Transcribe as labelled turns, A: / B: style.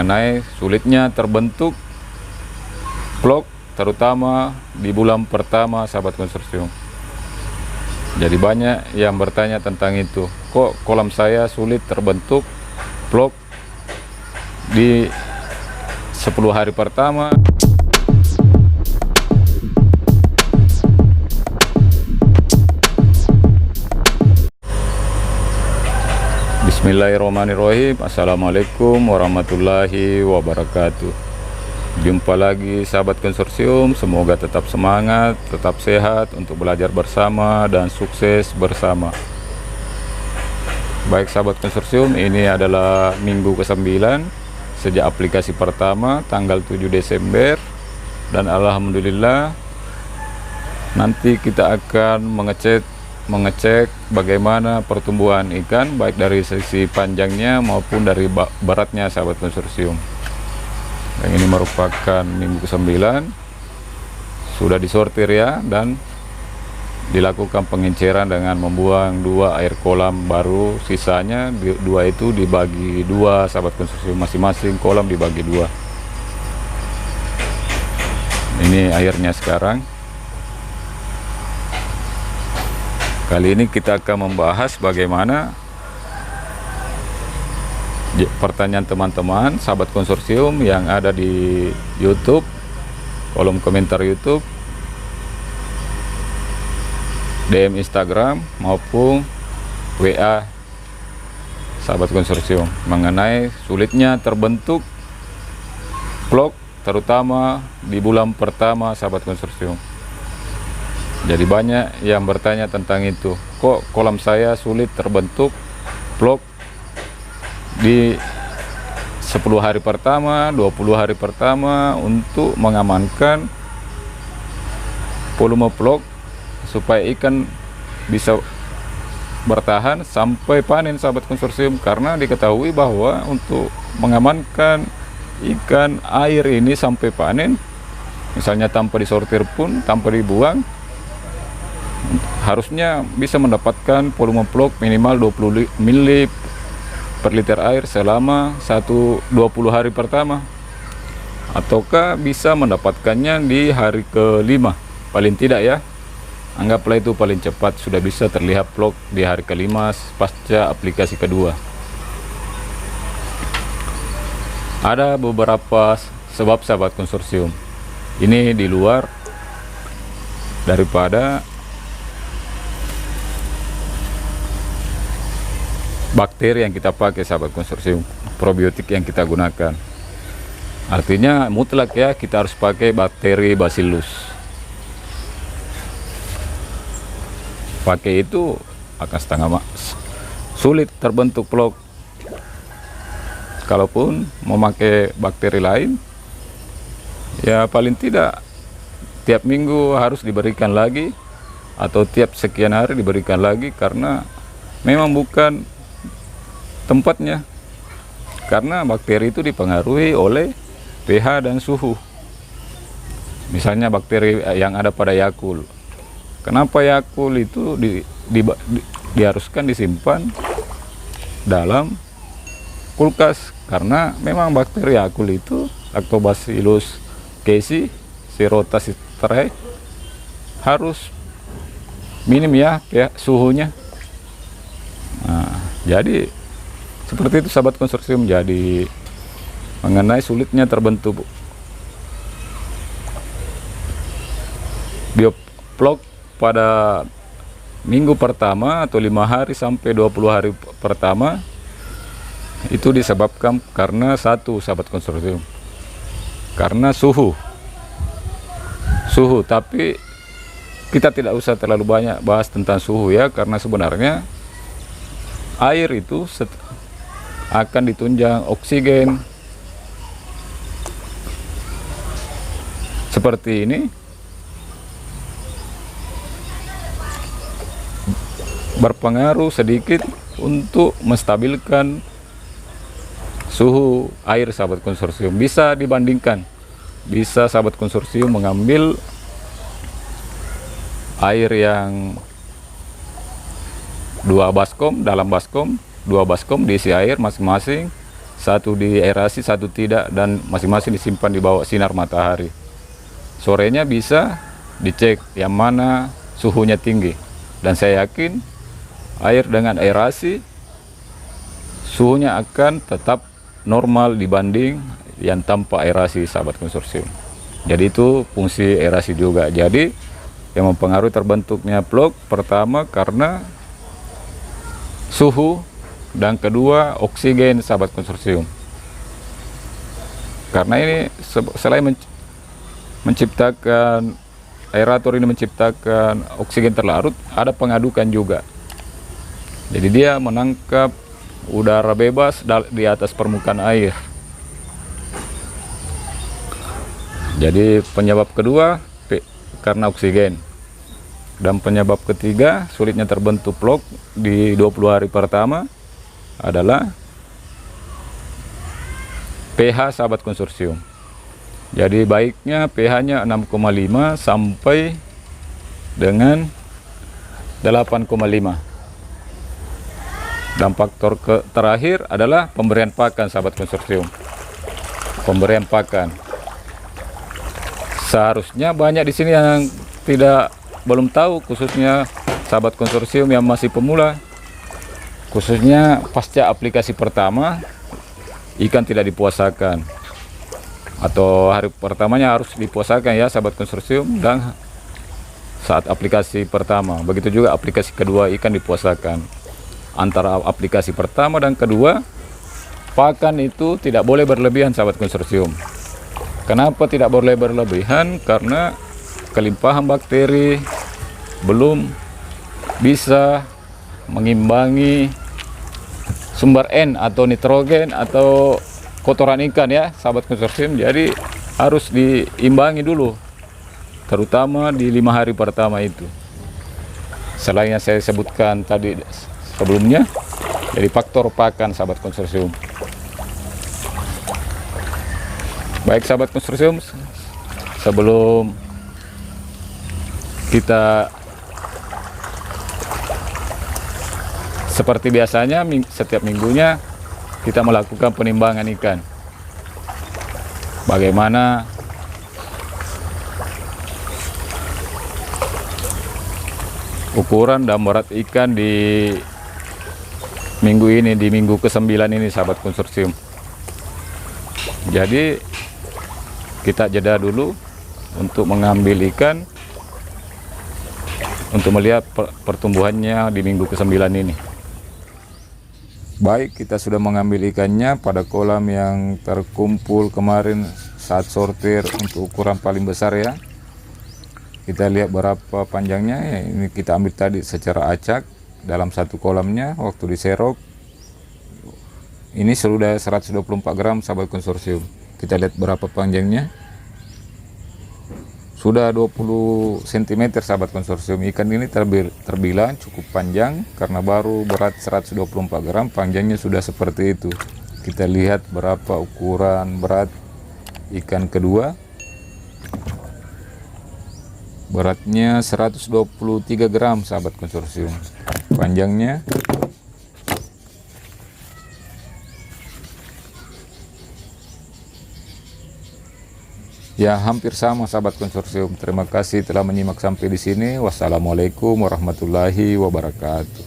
A: mengenai sulitnya terbentuk vlog, terutama di bulan pertama sahabat konsorsium. Jadi banyak yang bertanya tentang itu, kok kolam saya sulit terbentuk vlog di 10 hari pertama. Bismillahirrahmanirrahim. Assalamualaikum warahmatullahi wabarakatuh. Jumpa lagi sahabat konsorsium, semoga tetap semangat, tetap sehat untuk belajar bersama dan sukses bersama. Baik sahabat konsorsium, ini adalah minggu ke-9 sejak aplikasi pertama tanggal 7 Desember, dan alhamdulillah nanti kita akan mengecek bagaimana pertumbuhan ikan, baik dari sisi panjangnya maupun dari beratnya sahabat konsorsium. Dan ini merupakan minggu ke-9, sudah disortir ya, dan dilakukan pengenceran dengan membuang 2 air kolam baru. Sisanya 2 itu dibagi 2 sahabat konsorsium, masing-masing kolam dibagi 2. Ini airnya sekarang. Kali ini kita akan membahas bagaimana pertanyaan teman-teman sahabat konsorsium yang ada di YouTube, kolom komentar YouTube, DM Instagram maupun WA sahabat konsorsium mengenai sulitnya terbentuk vlog, terutama di bulan pertama sahabat konsorsium. Jadi banyak yang bertanya tentang itu, kok kolam saya sulit terbentuk vlog di 10 hari pertama, 20 hari pertama, untuk mengamankan volume vlog supaya ikan bisa bertahan sampai panen sahabat konsorsium. Karena diketahui bahwa untuk mengamankan ikan air ini sampai panen, misalnya tanpa disortir pun, tanpa dibuang, harusnya bisa mendapatkan volume vlog minimal 20 mili per liter air selama 20 hari pertama, ataukah bisa mendapatkannya di hari ke-5 paling tidak ya. Anggaplah itu paling cepat sudah bisa terlihat vlog di hari ke-5 pasca aplikasi kedua. Ada beberapa sebab sahabat konsorsium, ini di luar daripada bakteri yang kita pakai sahabat konsorsium, probiotik yang kita gunakan. Artinya mutlak ya, kita harus pakai bakteri Bacillus. Pakai itu akan setengah sulit terbentuk vlog. Kalaupun memakai bakteri lain, ya paling tidak tiap minggu harus diberikan lagi, atau tiap sekian hari diberikan lagi, karena memang bukan tempatnya. Karena bakteri itu dipengaruhi oleh pH dan suhu. Misalnya bakteri yang ada pada Yakult, kenapa Yakult itu diharuskan disimpan dalam kulkas? Karena memang bakteri Yakult itu, Lactobacillus casei, Serotas striae, harus minim ya suhunya. Nah, jadi seperti itu sahabat konsorsium. Jadi mengenai sulitnya terbentuk biovlog pada minggu pertama atau 5 hari sampai 20 hari pertama, itu disebabkan karena satu sahabat konsorsium, karena suhu. Tapi kita tidak usah terlalu banyak bahas tentang suhu ya, karena sebenarnya air itu akan ditunjang oksigen seperti ini, berpengaruh sedikit untuk menstabilkan suhu air sahabat konsorsium. Bisa dibandingkan, bisa sahabat konsorsium mengambil air yang 2 baskom, dalam baskom 2 baskom diisi air masing-masing satu di aerasi, satu tidak, dan masing-masing disimpan di bawah sinar matahari. Sorenya bisa dicek yang mana suhunya tinggi, dan saya yakin air dengan aerasi suhunya akan tetap normal dibanding yang tanpa aerasi, sahabat konsorsium. Jadi itu fungsi aerasi juga. Jadi yang mempengaruhi terbentuknya vlog, pertama karena suhu, dan kedua oksigen, sahabat konsorsium. Karena ini selain menciptakan aerator ini menciptakan oksigen terlarut, ada pengadukan juga. Jadi dia menangkap udara bebas di atas permukaan air. Jadi penyebab kedua karena oksigen. Dan penyebab ketiga sulitnya terbentuk vlog di 20 hari pertama adalah pH, sahabat konsorsium. Jadi baiknya pH-nya 6,5 sampai dengan 8,5. Dan faktor terakhir adalah pemberian pakan, sahabat konsorsium. Pemberian pakan. Seharusnya banyak di sini yang belum tahu, khususnya sahabat konsorsium yang masih pemula. Khususnya pasca aplikasi pertama, ikan tidak dipuasakan. Atau hari pertamanya harus dipuasakan ya, sahabat konsorsium, dan saat aplikasi pertama. Begitu juga aplikasi kedua, ikan dipuasakan. Antara aplikasi pertama dan kedua, pakan itu tidak boleh berlebihan, sahabat konsorsium. Kenapa tidak boleh berlebihan? Karena kelimpahan bakteri belum bisa mengimbangi sumber N atau nitrogen atau kotoran ikan ya, sahabat konsorsium. Jadi harus diimbangi dulu, terutama di 5 hari pertama itu. Selain yang saya sebutkan tadi sebelumnya, jadi faktor pakan, sahabat konsorsium. Baik sahabat konsorsium, sebelum kita seperti biasanya setiap minggunya kita melakukan penimbangan ikan. Bagaimana ukuran dan berat ikan di minggu ini, di minggu ke-9 ini, sahabat konsorsium. Jadi kita jeda dulu untuk mengambil ikan, untuk melihat pertumbuhannya di minggu ke-9 ini. Baik, kita sudah mengambil ikannya pada kolam yang terkumpul kemarin saat sortir untuk ukuran paling besar ya. Kita lihat berapa panjangnya ya. Ini kita ambil tadi secara acak dalam satu kolamnya waktu diserok. Ini sudah 124 gram, sahabat konsorsium. Kita lihat berapa panjangnya. Sudah 20 cm, sahabat konsorsium. Ikan ini terbilang cukup panjang karena baru berat 124 gram, panjangnya sudah seperti itu. Kita lihat berapa ukuran berat ikan kedua. Beratnya 123 gram, sahabat konsorsium. Panjangnya ya hampir sama, sahabat konsorsium. Terima kasih telah menyimak sampai di sini. Wassalamualaikum warahmatullahi wabarakatuh.